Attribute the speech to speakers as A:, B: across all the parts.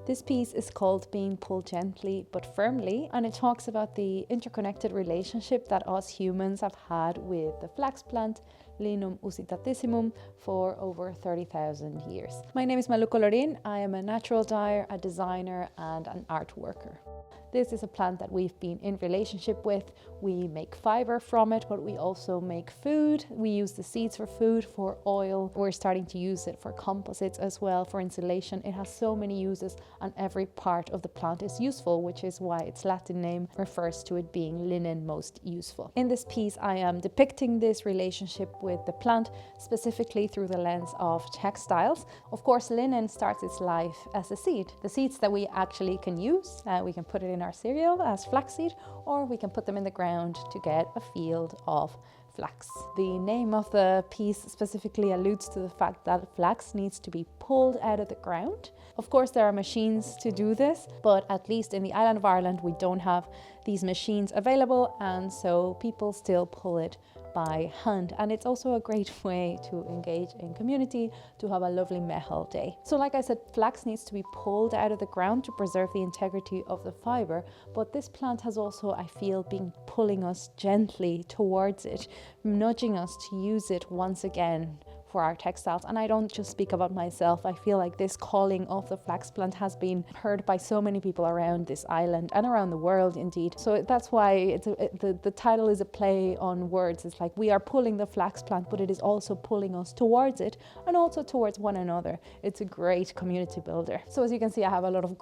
A: This piece is called Being Pulled Gently but Firmly, and it talks about the interconnected relationship that us humans have had with the flax plant, Linum usitatissimum, for over 30,000 years. My name is Malú Colorín. I am a natural dyer, a designer and an art worker. This is a plant that we've been in relationship with. We make fiber from it, but we also make food. We use the seeds for food, for oil. We're starting to use it for composites as well, for insulation. It has so many uses and every part of the plant is useful, which is why its Latin name refers to it being linen most useful. In this piece, I am depicting this relationship with the plant, specifically through the lens of textiles. Of course, linen starts its life as a seed. The seeds that we actually can use, we can put it in our cereal as flaxseed, or we can put them in the ground to get a field of flax. The name of the piece specifically alludes to the fact that flax needs to be pulled out of the ground. Of course, there are machines to do this, but at least in the island of Ireland, we don't have these machines available, and so people still pull it by hand. And it's also a great way to engage in community, to have a lovely mehel day. So like I said, flax needs to be pulled out of the ground to preserve the integrity of the fiber, but this plant has also, I feel, been pulling us gently towards it, nudging us to use it once again for our textiles. And I don't just speak about myself. I feel like this calling of the flax plant has been heard by so many people around this island and around the world indeed. So that's why the title is a play on words. It's like we are pulling the flax plant, but it is also pulling us towards it and also towards one another. It's a great community builder. So as you can see, I have a lot of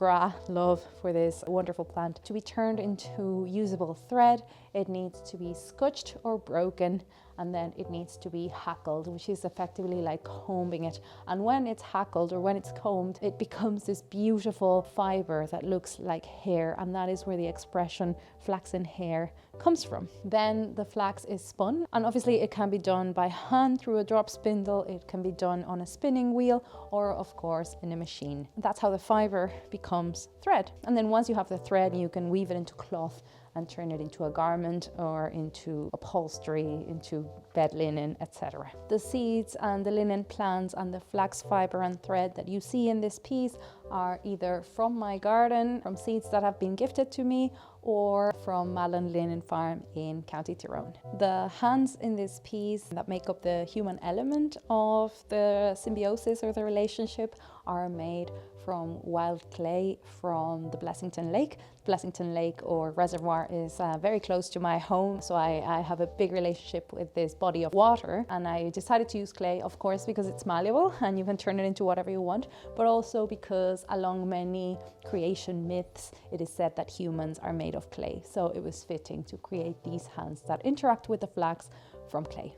A: love for this wonderful plant. To be turned into usable thread, it needs to be scutched or broken, and then it needs to be hackled, which is effectively like combing it. And when it's hackled or when it's combed, it becomes this beautiful fiber that looks like hair, and that is where the expression flaxen hair comes from. Then the flax is spun, and obviously it can be done by hand through a drop spindle, it can be done on a spinning wheel, or of course in a machine. That's how the fiber becomes thread. And then once you have the thread, you can weave it into cloth and turn it into a garment or into upholstery, into bed linen, etc. The seeds and the linen plants and the flax fiber and thread that you see in this piece are either from my garden, from seeds that have been gifted to me, or from Mallon Linen farm in County Tyrone. The hands in this piece that make up the human element of the symbiosis or the relationship are made from wild clay from the Blessington Lake. Blessington Lake or reservoir is very close to my home, so I have a big relationship with this body of water, and I decided to use clay, of course, because it's malleable and you can turn it into whatever you want, but also because along many creation myths it is said that humans are made of clay, so it was fitting to create these hands that interact with the flax from clay.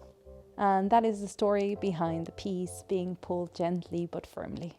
A: And that is the story behind the piece Being Pulled Gently but Firmly.